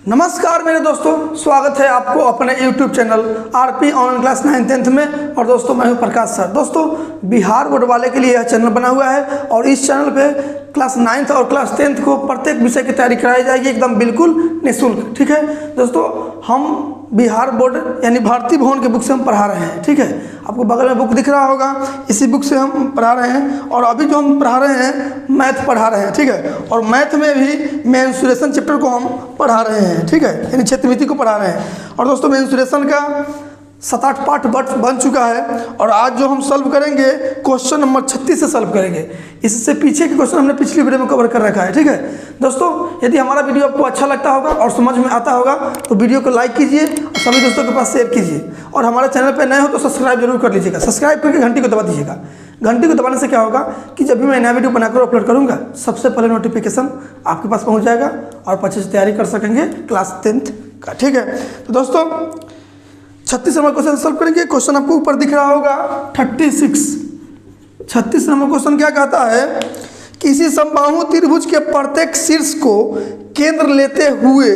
नमस्कार मेरे दोस्तों, स्वागत है आपको अपने YouTube channel RP online class 9th में। और दोस्तों मैं हूं प्रकाश सर। दोस्तों बिहार बोर्ड वाले के लिए यह चैनल बना हुआ है और इस चैनल पे क्लास 9th और क्लास 10th को प्रत्येक विषय की तैयारी कराई जाएगी एकदम बिल्कुल निःशुल्क। ठीक है दोस्तों, हम बिहार बोर्ड यानी भारतीय भवन के बुक से हम पढ़ा रहे हैं। ठीक है, आपको बगल में बुक दिख रहा होगा, इसी बुक से हम पढ़ा रहे हैं। और अभी जो हम पढ़ा रहे हैं मैथ पढ़ा रहे हैं। ठीक है, और मैथ में भी मेंसुरेशन चैप्टर को हम पढ़ा रहे हैं। ठीक है, यानी क्षेत्रमिति को पढ़ा रहे हैं। और दोस्तों मेंसुरेशन का 7-8 पार्ट बन चुका है और आज जो हम सॉल्व करेंगे क्वेश्चन नंबर 36 से सॉल्व करेंगे। इससे पीछे के क्वेश्चन हमने पिछली वीडियो में कवर कर रखा है। ठीक है दोस्तों, यदि हमारा वीडियो आपको अच्छा लगता होगा और समझ में आता होगा तो वीडियो को लाइक कीजिए और सभी दोस्तों के पास शेयर कीजिए। और हमारे चैनल पर नए हो तो सब्सक्राइब जरूर कर लीजिएगा। सब्सक्राइब करके घंटी को दबा दीजिएगा। घंटी को दबाने से क्या होगा कि जब भी मैं नया वीडियो बनाकर अपलोड करूंगा सबसे पहले नोटिफिकेशन आपके पास पहुंच जाएगा और अच्छे से तैयारी कर सकेंगे क्लास 10th का। ठीक है, तो दोस्तों 36 नंबर क्वेश्चन सॉल्व करेंगे। क्वेश्चन आपको ऊपर दिख रहा होगा 36 नंबर क्वेश्चन क्या कहता है, किसी समबाहु त्रिभुज के प्रत्येक शीर्ष को केंद्र लेते हुए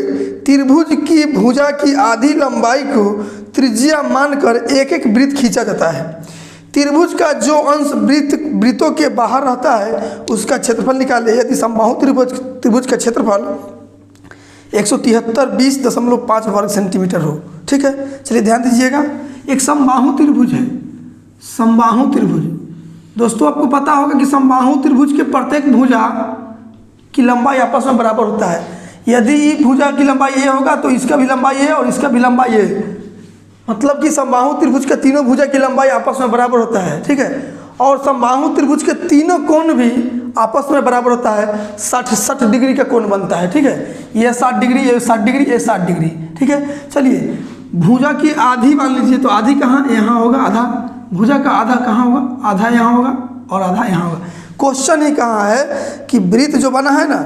त्रिभुज की भुजा की आधी लंबाई को त्रिज्या मानकर एक एक वृत्त खींचा जाता है। त्रिभुज का जो अंश वृत्तों के बाहर रहता है उसका क्षेत्रफल निकाले। यदि समबाहु त्रिभुज का क्षेत्रफल 173.20.5 वर्ग सेंटीमीटर हो। ठीक है, चलिए ध्यान दीजिएगा, एक समबाहु त्रिभुज है। समबाहु त्रिभुज दोस्तों आपको पता होगा कि समबाहु त्रिभुज के प्रत्येक भुजा की लंबाई आपस में बराबर होता है। यदि भुजा की लंबाई ये होगा तो इसका भी लंबाई है और इसका भी लंबाई है, मतलब कि समबाहु त्रिभुज के तीनों भुजा की लंबाई आपस में बराबर होता है। ठीक है, और समबाहु त्रिभुज के तीनों कोण भी आपस में बराबर होता है। 60 डिग्री का कोण बनता है। ठीक है, ये 60 डिग्री, ये 60 डिग्री, ये 60 डिग्री। ठीक है, चलिए भुजा की आधी मान लीजिए, तो आधी कहाँ, यहाँ होगा आधा। भुजा का आधा कहाँ होगा, आधा यहाँ होगा और आधा यहाँ होगा। क्वेश्चन ही कहाँ है कि वृत्त जो बना है ना,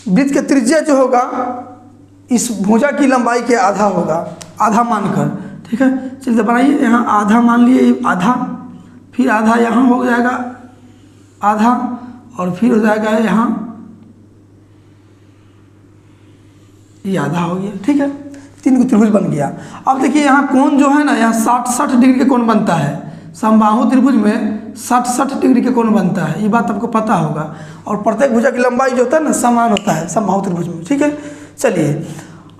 वृत्त के त्रिज्या जो होगा इस भुजा की लंबाई के आधा होगा, आधा मानकर। ठीक है, चलिए बनाइए, यहाँ आधा मान लिए, आधा, फिर आधा यहाँ हो जाएगा आधा, और फिर हो जाएगा यहाँ ये आधा हो गया। ठीक है, 3 को त्रिभुज बन गया। अब देखिए यहाँ कोण जो है ना, यहाँ 60 डिग्री के कोण बनता है। समबाहु त्रिभुज में 60 डिग्री के कोण बनता है, ये बात आपको पता होगा। और प्रत्येक भुजा की लंबाई जो होता है ना समान होता है समबाहु त्रिभुज में। ठीक है, चलिए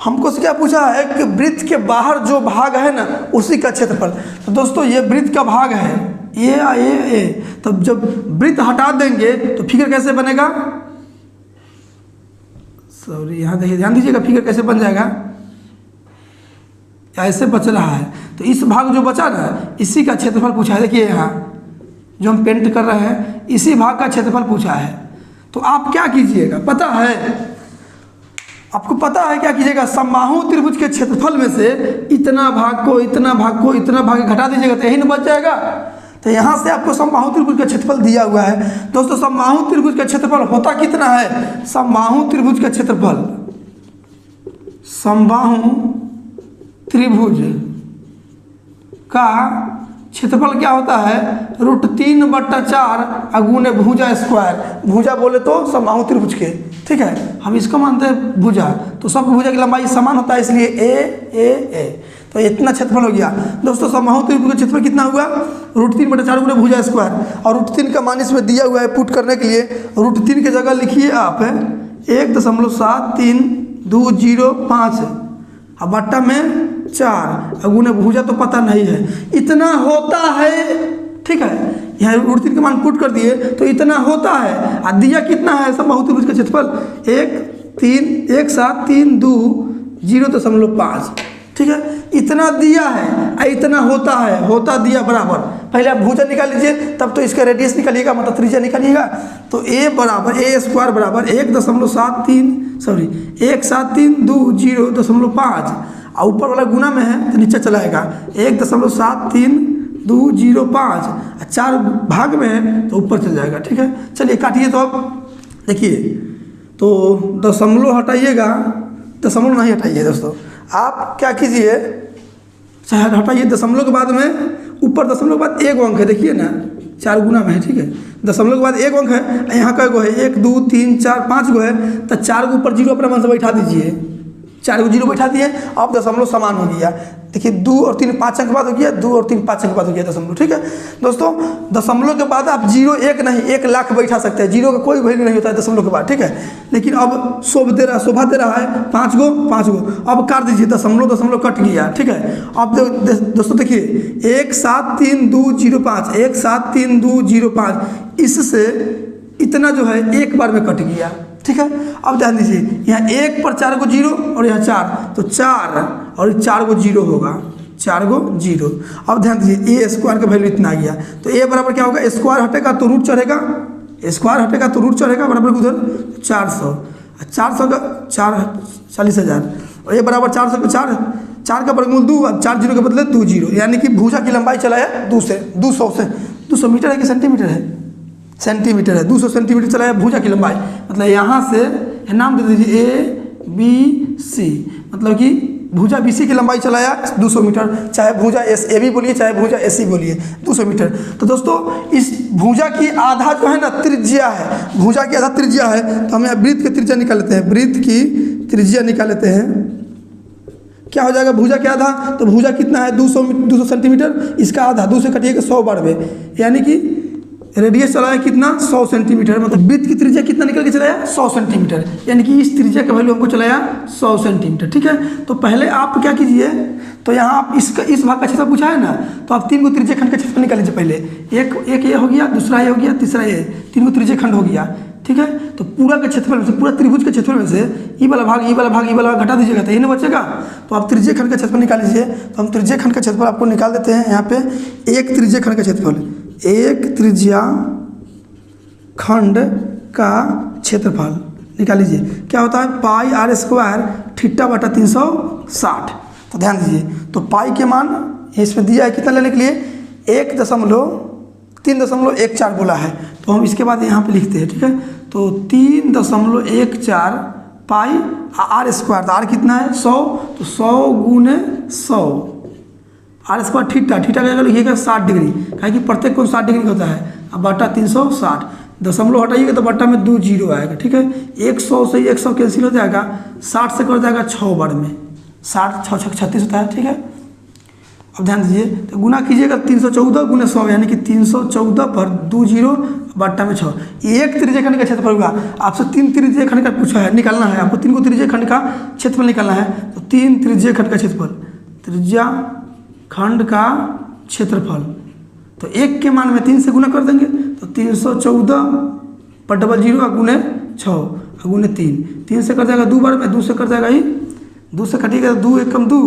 हमको से क्या पूछा है कि वृत्त के बाहर जो भाग है ना उसी का क्षेत्रफल। तो दोस्तों ये वृत्त का भाग है, ये तब जब वृत्त हटा देंगे तो फिगर कैसे बनेगा, सॉरी यहाँ देखिए, ध्यान दीजिएगा फिगर कैसे बन जाएगा, ऐसे बच रहा है। तो इस भाग जो बचा ना इसी का क्षेत्रफल पूछा है। देखिए यहाँ जो हम पेंट कर रहे हैं इसी भाग का क्षेत्रफल पूछा है। तो आप क्या कीजिएगा पता है, आपको पता है क्या कीजिएगा, समबाहु त्रिभुज के क्षेत्रफल में से इतना भाग को इतना भाग को इतना भाग घटा दीजिएगा तो यही ना बच जाएगा। तो यहाँ से आपको समबाहु त्रिभुज का क्षेत्रफल दिया हुआ है। दोस्तों समबाहु त्रिभुज का क्षेत्रफल होता कितना है, समबाहु त्रिभुज का क्षेत्रफल, समबाहु त्रिभुज का क्षेत्रफल क्या होता है, √3/4 अगुने भुजा स्क्वायर। भुजा बोले तो समबाहु त्रिभुज के, ठीक है, हम इसको मानते हैं भुजा, तो सब भुजा की लंबाई समान होता है, इसलिए ए। तो इतना क्षेत्रफल हो गया। दोस्तों समबाहु त्रिभुज का क्षेत्रफल कितना हुआ, √3/4 गुने भुजा स्क्वायर। और √3 का मान इसमें दिया हुआ है पुट करने के लिए। √3 की जगह लिखिए आप 1.7205 अब बट्टा में 4 अगुने भुजा तो पता नहीं है, इतना होता है। ठीक है, यहाँ √3 का मान पुट कर दिए तो इतना होता है। और दिया कितना है समबाहु त्रिभुज का क्षेत्रफल, 1.312.0.5। ठीक है, इतना दिया है, इतना होता है, होता दिया बराबर। पहले आप भुजा निकाल लीजिए, तब तो इसका रेडियस निकालिएगा, मतलब त्रिज्या निकालिएगा। तो a बराबर A² बराबर 1.7320.5 और ऊपर वाला गुना में है तो नीचे चलाएगा 1.7320.5, 4 भाग में है तो ऊपर चल जाएगा। ठीक है, चलिए काटिए। तो अब देखिए, तो दशमलव हटाइएगा, दशमलव नहीं हटाइए दोस्तों, आप क्या कीजिए, चाहे हटाइए दशमलव के बाद में ऊपर दशमलव के बाद 1 अंक है, देखिए ना 4 गुना में है। ठीक है, दशमलव के बाद 1 अंक है, यहाँ का गो है 1 2 3 4 5 गो है, तो 4 के ऊपर 0 अपना मान से बैठा दीजिए, 4 को 0 बैठा दिए, अब दशमलव समान हो गया। देखिए 2 और 3 5 अंक बाद हो गया, 2 और 3 5 अंक बाद हो गया दशमलव। ठीक है दोस्तों, दशमलव के बाद आप 0 1 नहीं 1 लाख बैठा सकते हैं। 0 का कोई वैल्यू नहीं होता है दशमलव के बाद। ठीक है, लेकिन अब शोभा दे रहा है 5 गो, अब काट दीजिए, दशमलव कट गया। ठीक है, अब दोस्तों देखिए 173205 173205 इससे इतना जो है एक बार में कट गया। ठीक है, अब ध्यान दीजिए यहाँ 1 पर 4 को 0 और यहाँ 4, तो 4 और 4 को 0 होगा, 4 को 0। अब ध्यान दीजिए ए स्क्वायर का वैल्यू इतना आ गया, तो ए बराबर क्या होगा, स्क्वायर हटेगा तो रूट चढ़ेगा, बराबर उधर 400, 400 का 40,000 और ए बराबर 400 का 4 का वर्गमूल 2, 4 0 के बदले 2 0, यानी कि भुजा की लंबाई चला है 200 मीटर है कि सेंटीमीटर है, सेंटीमीटर है, 200 सेंटीमीटर चला है भुजा की लंबाई। मतलब यहाँ से नाम दे दीजिए ABC, मतलब कि भुजा BC की लंबाई चलाया 200 मीटर, चाहे भुजा AB बोलिए चाहे भुजा AC बोलिए, 200 मीटर। तो दोस्तों इस भुजा की आधा जो है ना त्रिज्या है, भुजा की आधा त्रिज्या है, तो हम यहाँ वृत्त की त्रिज्या निकाल लेते हैं, वृत्त की त्रिज्या निकाल लेते हैं। क्या हो जाएगा भुजा के आधा, तो भुजा कितना है 200 सेंटीमीटर, इसका आधा 2 से कटिएगा 100 बार में, यानी कि रेडियस चलाया कितना 100 सेंटीमीटर, मतलब वृत्त की त्रिज्या कितना निकल के चलाया 100 सेंटीमीटर, यानी कि इस त्रिज्या का वैल्यू हमको चलाया 100 सेंटीमीटर। ठीक है, तो पहले आप क्या कीजिए, तो यहाँ आप इस भाग का क्षेत्रफल पूछा है ना, तो आप 3 को त्रिज्या खंड का क्षेत्रफल निकाल लीजिए। पहले एक ये हो गया, दूसरा ये हो गया, तीसरा ये, 3 को त्रिज्या खंड हो गया। ठीक है, तो पूरा का क्षेत्रफल में से, पूरा त्रिभुज के क्षेत्रफल में से ई वाला भाग घटा दीजिएगा, तो यही ना बचेगा। तो आप त्रिज्या खंड का क्षेत्रफल निकाल लीजिए। तो हम त्रिज्या खंड का क्षेत्रफल आपको निकाल देते हैं। यहाँ पे एक त्रिज्या खंड का क्षेत्रफल, एक त्रिज्या खंड का क्षेत्रफल निकाल लीजिए। क्या होता है पाई r² थीटा बटा 360। तो ध्यान दीजिए, तो पाई के मान इसमें दिया है कितना लेने के लिए, 3.14 बोला है, तो हम इसके बाद यहाँ पे लिखते हैं। ठीक है, तो 3.14 पाई r², तो r कितना है 100, तो 100 गुने 100 r² थीटा का जगह लिखिएगा 60 डिग्री, क्या कि प्रत्येक कोण 60 डिग्री का होता है। अब बटा 360, दशमलव हटाइएगा तो बट्टा में 2 0 आएगा। ठीक है, 100 से 100 कैंसिल हो जाएगा, 60 से कर जाएगा 6 बार में, 60 6 6 36 होता है। ठीक है, अब ध्यान दीजिए, तो गुना कीजिएगा 314 गुना 100, यानी कि 314 पर 2 0 बट्टा में 6। एक त्रिज्या खंड का क्षेत्रफल होगा, आपसे 3 त्रिज्या खंड का पूछा है, निकालना है आपको, 3 को त्रिज्या खंड का क्षेत्रफल निकालना है। तो 3 त्रिज्या खंड का क्षेत्रफल, त्रिज्या खंड का क्षेत्रफल, तो 1 के मान में 3 से गुना कर देंगे, तो 314 पर 00 गुने 6 गुने 3 से कर जाएगा 2 बार में, 2 से कर जाएगा ही, 2 से कटिएगा 2 1 कम 2,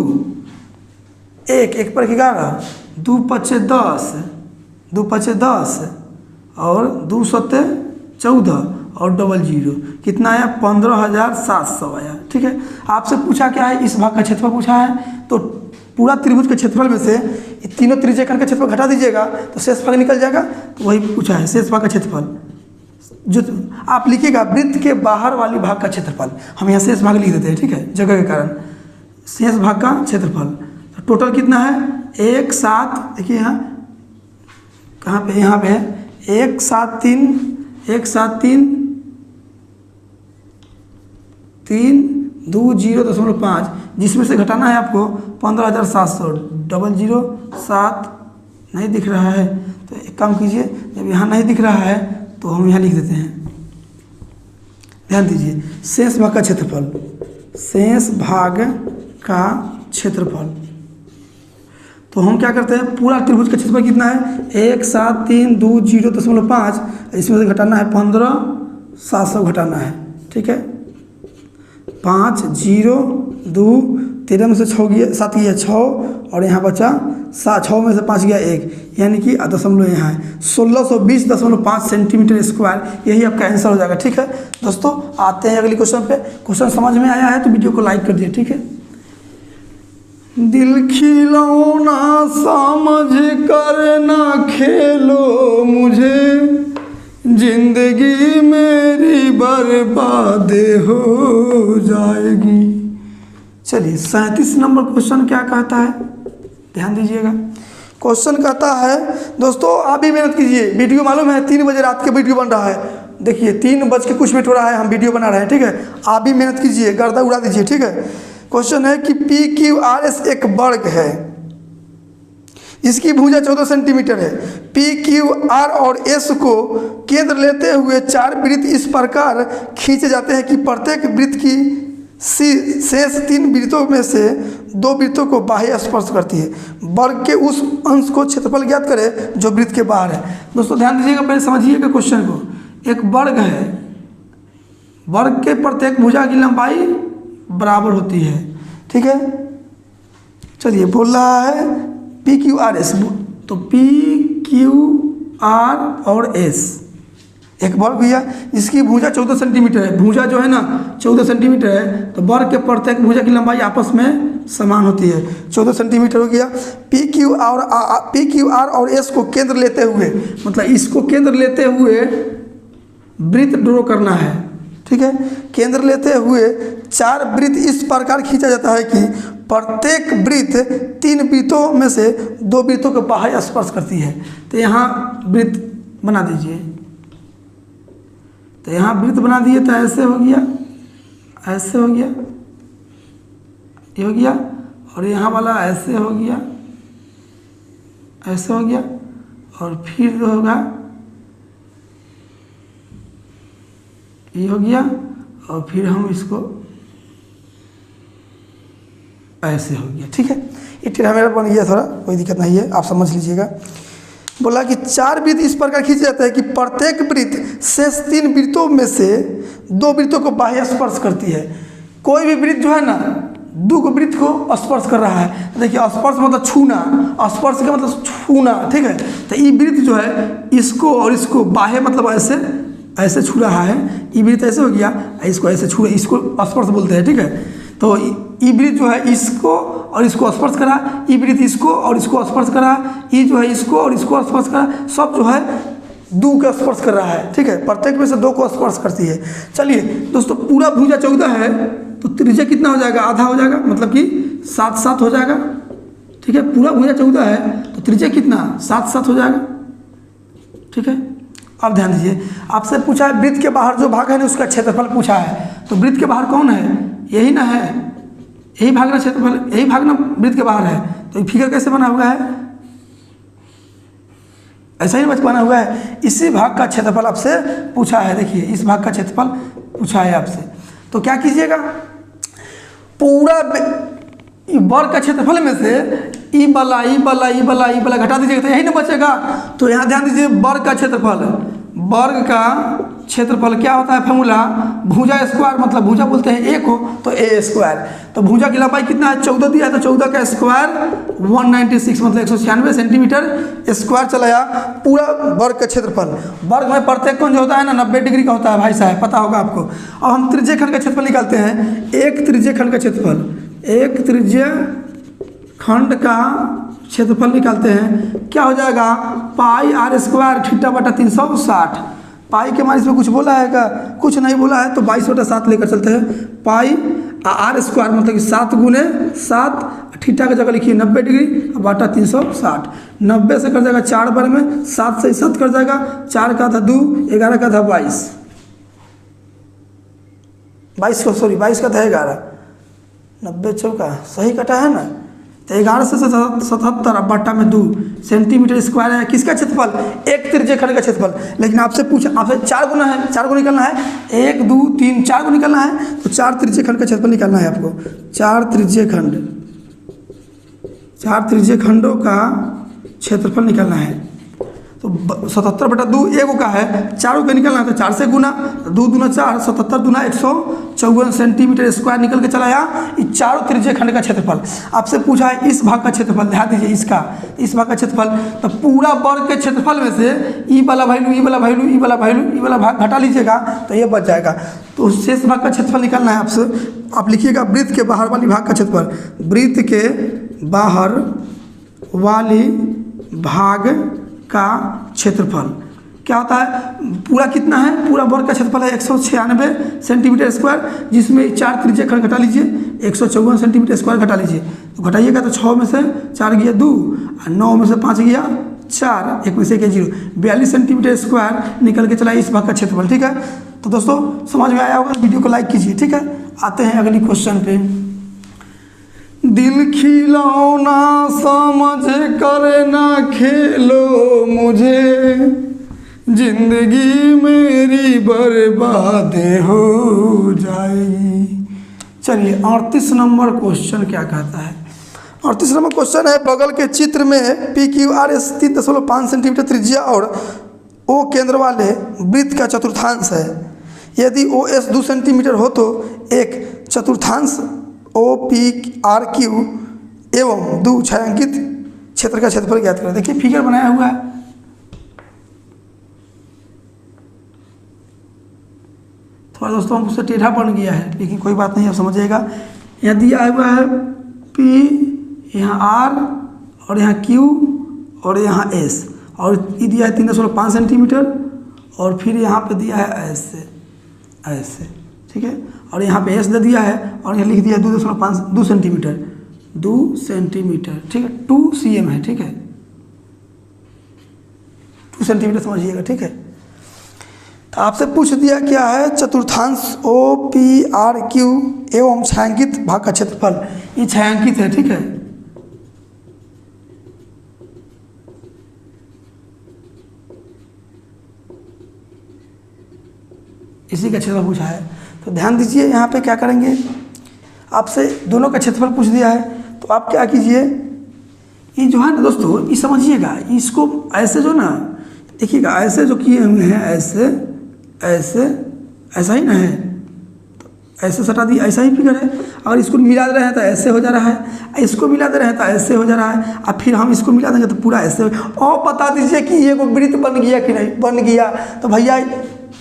1 पर 11, 2 5 10, 2 5 10 और 2 7 14 और 00 कितना आया 15,700 आया। ठीक है, आपसे पूछा क्या है, इस भाग का क्षेत्रफल पूछा है, तो पूरा त्रिभुज के क्षेत्रफल में से तीनों त्रिज्या खंड का क्षेत्रफल घटा दीजिएगा, तो शेष भाग निकल जाएगा। तो वही पूछा है, शेष भाग का क्षेत्रफल जो आप लिखिएगा वृत्त के बाहर वाली भाग का क्षेत्रफल, हम यहाँ शेष भाग लिख देते हैं। ठीक है, जगह के कारण शेष भाग का क्षेत्रफल, तो टोटल कितना है 1 7, देखिए यहाँ कहाँ पे, यहाँ पे है 1 7 3 2 0.5, जिसमें से घटाना है आपको 15,700, 007 नहीं दिख रहा है, तो एक काम कीजिए, जब यहाँ नहीं दिख रहा है तो हम यहाँ लिख देते हैं। ध्यान दीजिए, शेष भाग का क्षेत्रफल, शेष भाग का क्षेत्रफल, तो हम क्या करते हैं, पूरा त्रिभुज का क्षेत्रफल कितना है 1 7 3 2 0.5, इसमें से घटाना है 15,700 घटाना है। ठीक है, 5 0 2 13 में से 6 गया 7 गया 6 और यहाँ बचा 6 में से 5 गया 1, यानी कि दशमलव यहाँ है 1620.5 सेंटीमीटर स्क्वायर, यही आपका आंसर हो जाएगा। ठीक है दोस्तों, आते हैं अगले क्वेश्चन पे। क्वेश्चन समझ में आया है तो वीडियो को लाइक कर दिए। ठीक है, दिल खिलौना समझ कर ना खेलो मुझे, जिंदगी मेरी बर्बाद हो जाएगी। चलिए 37 नंबर क्वेश्चन क्या कहता है, ध्यान दीजिएगा। क्वेश्चन कहता है दोस्तों, आप भी मेहनत कीजिए, वीडियो मालूम है 3 बजे रात के वीडियो बन रहा है, देखिए 3 बज के कुछ मिनट हो रहा है, हम वीडियो बना रहे हैं। ठीक है, आप भी मेहनत कीजिए, गर्दा उड़ा दीजिए। ठीक है, क्वेश्चन है कि PQRS एक वर्ग है, इसकी भुजा 14 सेंटीमीटर है। PQR और S को केंद्र लेते हुए 4 वृत्त इस प्रकार खींचे जाते हैं कि प्रत्येक वृत्त की शेष 3 वृत्तों में से 2 वृत्तों को बाह्य स्पर्श करती है। वर्ग के उस अंश को क्षेत्रफल ज्ञात करें जो वृत्त के बाहर है। दोस्तों ध्यान दीजिएगा, पहले समझिएगा क्वेश्चन को। एक वर्ग है, वर्ग के प्रत्येक भुजा की लंबाई बराबर होती है, ठीक है। चलिए बोल रहा है PQRS, तो PQR और S एक वर्ग भैया, इसकी भुजा 14 सेंटीमीटर है। भुजा जो है ना 14 सेंटीमीटर है, तो वर्ग के प्रत्येक भुजा की लंबाई आपस में समान होती है, 14 सेंटीमीटर हो गया। PQR और S को केंद्र लेते हुए, मतलब इसको केंद्र लेते हुए वृत्त ड्रॉ करना है, ठीक है। केंद्र लेते हुए 4 वृत्त इस प्रकार खींचा जाता है कि प्रत्येक वृत्त 3 वृत्तों में से 2 वृत्तों को बाह्य स्पर्श करती है। तो यहाँ वृत्त बना दीजिए, तो यहाँ वृत्त बना दिए, तो ऐसे हो गया, ऐसे हो गया, ये हो गया, और यहाँ वाला ऐसे हो गया, ऐसे हो गया, और फिर होगा ये हो गया, और फिर हम इसको ऐसे हो गया, ठीक है। ये टेढ़ा मेरा बन गया थोड़ा, कोई दिक्कत नहीं है, आप समझ लीजिएगा। बोला कि 4 वृत्त इस प्रकार खींचे जाते हैं कि प्रत्येक वृत्त शेष 3 वृत्तों में से 2 वृत्तों को बाह्य स्पर्श करती है। कोई भी वृत्त जो है ना 2 वृत्त को स्पर्श कर रहा है। देखिए स्पर्श मतलब छूना, स्पर्श का मतलब छूना, ठीक है। तो ये वृत्त जो है इसको और इसको बाह्य मतलब ऐसे ऐसे छू रहा है, ये वृत्त ऐसे हो गया, इसको ऐसे छू, इसको स्पर्श बोलते हैं, ठीक है। तो ये वृत्त जो है इसको और इसको स्पर्श करा, ये वृत्त इसको और इसको स्पर्श करा, ये जो है इसको और इसको स्पर्श करा, सब जो है 2 का स्पर्श कर रहा है, ठीक है। प्रत्येक में से 2 को स्पर्श करती है। चलिए दोस्तों, पूरा भुजा 14 है, तो त्रिज्या कितना हो जाएगा? आधा हो जाएगा, मतलब कि 7 हो जाएगा, ठीक है। पूरा भुजा 14 है, तो त्रिज्या कितना? 7 हो जाएगा, ठीक है। अब ध्यान दीजिए, आपसे पूछा है वृत्त के बाहर जो भाग है ना उसका क्षेत्रफल पूछा है। तो वृत्त के बाहर कौन है? यही ना है, यही भाग ना क्षेत्रफल, यही भाग ना वृत्त के बाहर है। तो फिगर कैसे बना हुआ है? ऐसा ही बना हुआ है। इसी भाग का क्षेत्रफल आपसे पूछा है। देखिए इस भाग का क्षेत्रफल पूछा है आपसे, तो क्या कीजिएगा, पूरा वर्ग का क्षेत्रफल में से ई वाला घटा दीजिएगा, तो यही ना बचेगा। तो यहाँ ध्यान दीजिए, वर्ग का क्षेत्रफल क्या होता है? फॉर्मूला भुजा स्क्वायर, मतलब भुजा बोलते हैं A को, तो A स्क्वायर। तो भुजा की लंबाई कितना है? 14 दिया है, तो 14 का स्क्वायर 196 मतलब 196 सेंटीमीटर स्क्वायर चला आया। पूरा वर्ग का क्षेत्रफल, वर्ग में प्रत्येक कोण जो होता है ना 90 डिग्री का होता है भाई साहब, पता होगा आपको। अब हम त्रिज्य खंड का क्षेत्रफल निकालते हैं। एक त्रिज्य खंड का क्षेत्रफल, एक त्रिज्य खंड का क्षेत्रफल निकालते हैं, क्या हो जाएगा? पाई r स्क्वायर थीटा बटा 360। पाई के मान इसमें कुछ बोला है क्या? कुछ नहीं बोला है, तो 22/7 लेकर चलते हैं। पाई r स्क्वायर मतलब कि 7 गुने 7, थीटा का जगह लिखिए 90 डिग्री बटा 360। 90 से कर जाएगा 4 बार में, 7 से 7 कर जाएगा, 4 का था 2, 11 का था 22, 22 का था 11, 90 चौका सही कटा है ना। तो 11 से 77 बट्टा में 2 सेंटीमीटर स्क्वायर है किसका क्षेत्रफल? एक त्रिज्य खंड का क्षेत्रफल। लेकिन आपसे पूछा, आपसे 4 गुना है, 4 को निकालना है, 1 2 3 4 को निकालना है, तो 4 त्रिज्य खंड का क्षेत्रफल निकालना है आपको। 4 त्रिज्य खंडों का क्षेत्रफल निकालना है। तो 77/2 1 का है, 4 का निकलना है, तो 4 से गुना, 2 दूना 4, 77 दूना 154 सेंटीमीटर स्क्वायर निकल के चला आया। ये चारों त्रिज्य खंड का क्षेत्रफल आपसे पूछा है। इस भाग का क्षेत्रफल ध्यान दीजिए, इस भाग का क्षेत्रफल, तो पूरा वर्ग के क्षेत्रफल में से ई वाला वैल्यू भाग घटा लीजिएगा, तो ये बच जाएगा। तो शेष भाग का क्षेत्रफल निकालना है आपसे। आप लिखिएगा वृत्त के बाहर वाली भाग का क्षेत्रफल, वृत्त के बाहर वाली भाग का क्षेत्रफल क्या होता है? पूरा कितना है? पूरा वर्ग का क्षेत्रफल है 196 सेंटीमीटर स्क्वायर, जिसमें 4 त्रिज्य खंड घटा लीजिए, 154 सेंटीमीटर स्क्वायर घटा लीजिए। तो घटाइएगा तो 6 में से 4 गया 2, 9 में से 5 गया 4, 1 में से 1 0, 42 सेंटीमीटर स्क्वायर निकल के चला इस भाग का क्षेत्रफल, ठीक है। तो दोस्तों समझ में आया होगा, वीडियो को लाइक कीजिए, ठीक है। आते हैं अगली क्वेश्चन पे। दिल खिलौना समझ कर ना खेलो मुझे, जिंदगी मेरी बर्बाद हो जाएगी। चलिए 38 नंबर क्वेश्चन क्या कहता है। 38 नंबर क्वेश्चन है, बगल के चित्र में PQRS 3.5 सेंटीमीटर त्रिज्या और O केंद्र वाले वृत्त का चतुर्थांश है। यदि OS 2 सेंटीमीटर हो तो एक चतुर्थांश OPRQ एवं 2 छायांकित क्षेत्र का क्षेत्रफल ज्ञात करें। देखिए फिगर बनाया हुआ है, थोड़ा दोस्तों हम उससे टेढ़ा बन गया है, लेकिन कोई बात नहीं, आप समझिएगा। यहाँ दिया हुआ है P, यहाँ R और यहाँ Q और यहाँ S, और ये दिया है 3.5 सेंटीमीटर, और फिर यहाँ पे दिया है ऐसे ऐसे, ठीक है, और यहाँ पे S दे दिया है, और यहाँ लिख दिया 2 सेंटीमीटर, 2 सेंटीमीटर, ठीक है, 2 cm है, ठीक है, 2 सेंटीमीटर समझिएगा, ठीक है। तो आपसे पूछ दिया क्या है, चतुर्थांश OPRQ एवं छायांकित भाग का क्षेत्रफल, ये छायांकित है, ठीक है। इसी का क्षेत्रफल पूछा है, तो ध्यान दीजिए यहाँ पे क्या करेंगे, आपसे दोनों का क्षेत्रफल पूछ दिया है, तो आप क्या कीजिए, ये जो है ना दोस्तों, ये समझिएगा, इसको ऐसे जो ना, देखिएगा ऐसे जो किए हुए हैं, ऐसे ऐसे ऐसा ही ना है, तो ऐसे सटा दिया, ऐसा ही फिगर है। अगर इसको मिला दे रहे हैं तो ऐसे हो जा रहा है, इसको मिला दे रहे हैं तो ऐसे हो जा रहा है, अब फिर हम इसको मिला देंगे तो पूरा ऐसे और बता दीजिए कि ये वृत्त बन गया कि नहीं बन गया। तो भैया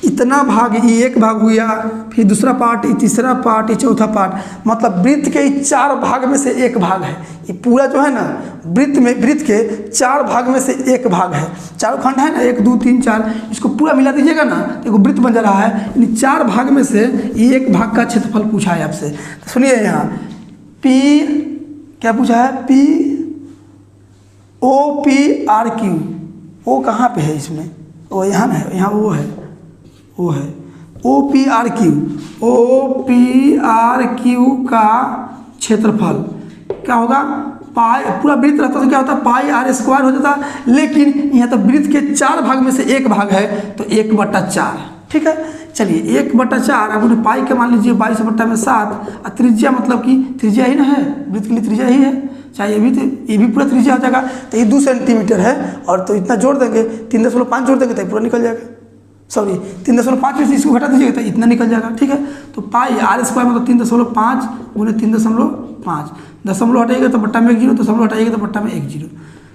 इतना भाग, ये एक भाग हुआ, फिर दूसरा पार्ट, ये तीसरा पार्ट, ये चौथा पार्ट, मतलब वृत्त के 4 भाग में से एक भाग है। ये पूरा जो है ना वृत्त के 4 भाग में से एक भाग है। चारों खंड है ना, 1 2 3 4, इसको पूरा मिला दीजिएगा ना तो एक वृत्त बन जा रहा है। इन 4 भाग में से ये एक भाग का क्षेत्रफल पूछा है आपसे। तो सुनिए यहाँ P क्या पूछा है, POPRQ, ओ कहाँ पे है इसमें, ओ यहाँ ना है, यहाँ वो है, वो है OPRQ का क्षेत्रफल क्या होगा, पाई, पूरा वृत्त रहता तो क्या होता है πr² हो जाता, लेकिन यहाँ तो वृत्त के 4 भाग में से एक भाग है तो 1/4, ठीक है। चलिए 1/4, अब उन्हें पाई के मान लीजिए 22/7, और त्रिज्या मतलब कि त्रिज्या ही ना है, वृत्त के लिए त्रिज्या ही है, चाहे ये भी पूरा त्रिज्या हो जाएगा। तो ये 2 सेंटीमीटर है, और तो इतना जोड़ देंगे, 3.5 जोड़ देंगे तो पूरा निकल जाएगा, सॉरी 3.5 में से इसको घटा दीजिएगा तो इतना निकल जाएगा, ठीक है। तो πr² मतलब 3.5 गुने 3.5, दशमलव हटाइएगा तो बट्टा में 1 0, दशमलव हटाइएगा तो बट्टा में 1 0,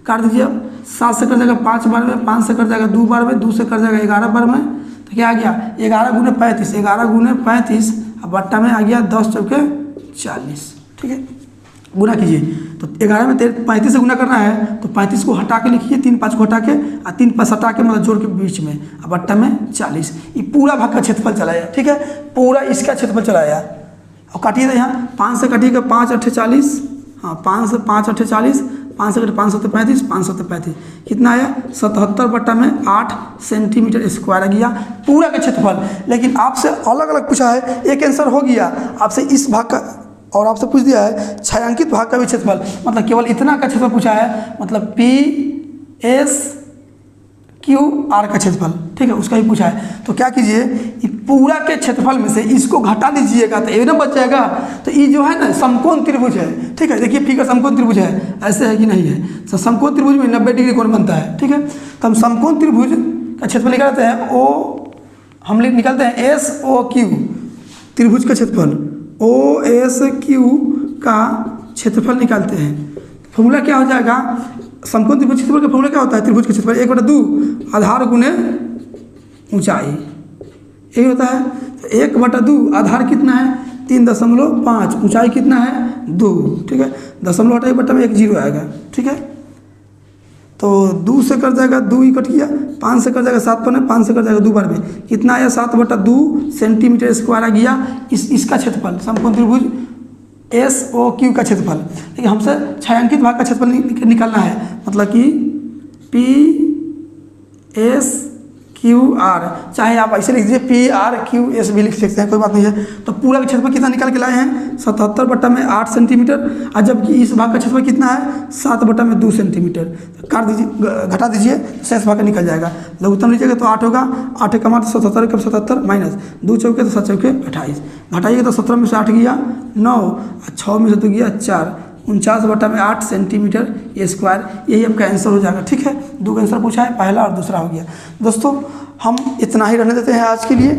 काट दीजिए। 7 से कट जाएगा 5 बार में, 5 से कट जाएगा 2 बार में, 2 से कट जाएगा 11 बार में, तो क्या आ गया 11 गुने 35, 11 गुने 35, अब बट्टा में आ गया 10 चौके 40, ठीक है। गुना कीजिए तो 11 में 35 से गुना करना है, तो 35 को हटा के लिखिए, 3 5 को हटा के, और 3 5 हटा के मतलब जोड़ के बीच में, अब बट्टा में 40, ये पूरा भाग का क्षेत्रफल चलाया, ठीक है, पूरा इसका क्षेत्रफल चलाया। और काटिए तो यहाँ 5 से काटिएगा 5 8 40, हाँ 5 से 5 8 40, 5 से कटे 5 7 35, 5 7 35 कितना आया 77/8 सेंटीमीटर स्क्वायर आ गया पूरा का क्षेत्रफल। लेकिन आपसे अलग अलग पूछा है, एक आंसर हो गया आपसे इस भाग का, और आपसे पूछ दिया है छायांकित भाग का भी क्षेत्रफल, मतलब केवल इतना का क्षेत्रफल पूछा है, मतलब PSQR का क्षेत्रफल, ठीक है, उसका ही पूछा है। तो क्या कीजिए, ये पूरा के क्षेत्रफल में से इसको घटा दीजिएगा तो ये ना बच जाएगा। तो ये जो है ना समकोण त्रिभुज है, ठीक है, देखिए फिगर समकोण त्रिभुज है, ऐसे है कि नहीं है, तो समकोण त्रिभुज में 90 डिग्री कोण बनता है, ठीक है। तो हम समकोण त्रिभुज का क्षेत्रफल निकालते हैं, हम निकालते हैं SOQ त्रिभुज का क्षेत्रफल, OSQ का क्षेत्रफल निकालते हैं। फॉर्मूला क्या हो जाएगा, समकोण त्रिभुज क्षेत्रफल का फॉर्मूला क्या होता है, त्रिभुज का क्षेत्रफल 1/2 आधार गुने ऊंचाई, यही होता है। तो 1/2 आधार कितना है 3.5, ऊंचाई कितना है 2, ठीक है, दशमलव हटाई बट्टा में 1 0 आएगा, ठीक है। तो 2 से कर जाएगा 2 ही कट गया, 5 से कर जाएगा 7 पर, 5 से कर जाएगा 2 बार में, कितना आया 7/2 सेंटीमीटर स्क्वायर आ गया इसका क्षेत्रफल, समकोण त्रिभुज SOQ का क्षेत्रफल। लेकिन हमसे छायांकित भाग का क्षेत्रफल निकालना है, मतलब कि PSQ QR, चाहे आप ऐसे लिख दीजिए PRQS भी लिख सकते हैं, कोई बात नहीं है। तो पूरा का क्षेत्रफल कितना निकाल के लाए हैं 77/8 सेंटीमीटर, और जबकि इस भाग का क्षेत्रफल कितना है 7/2 सेंटीमीटर। तो काट दीजिए, घटा दीजिए, शेष भाग का निकल जाएगा। लघुत्तम लीजिएगा तो 8 होगा, 8 का मान 77 कम 77 माइनस 2 चौके तो 7 चौके 28, घटाइएगा तो 17 में से 8 गया 9, 6 में से 2 गया 4, 49/8 सेंटीमीटर स्क्वायर। यही आपका आंसर हो जाएगा। ठीक है, 2 आंसर पूछा है, पहला और दूसरा हो गया। दोस्तों हम इतना ही रहने देते हैं आज के लिए।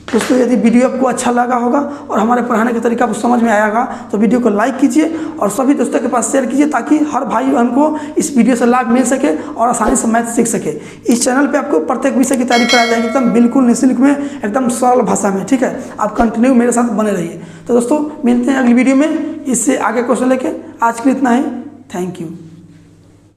दोस्तों यदि वीडियो आपको अच्छा लगा होगा और हमारे पढ़ाने का तरीका आपको समझ में आया होगा तो वीडियो को लाइक कीजिए और सभी दोस्तों के पास शेयर कीजिए, ताकि हर भाई बहन को इस वीडियो से लाभ मिल सके और आसानी से मैथ सीख सके। इस चैनल पे आपको प्रत्येक विषय की तैयारी कराई जाएगी, एकदम बिल्कुल निःशुल्क में, एकदम सरल भाषा में। ठीक है, आप कंटिन्यू मेरे साथ बने रहिए। तो दोस्तों मिलते हैं अगली वीडियो में इससे आगे क्वेश्चन लेके। आज के लिए इतना ही, थैंक यू।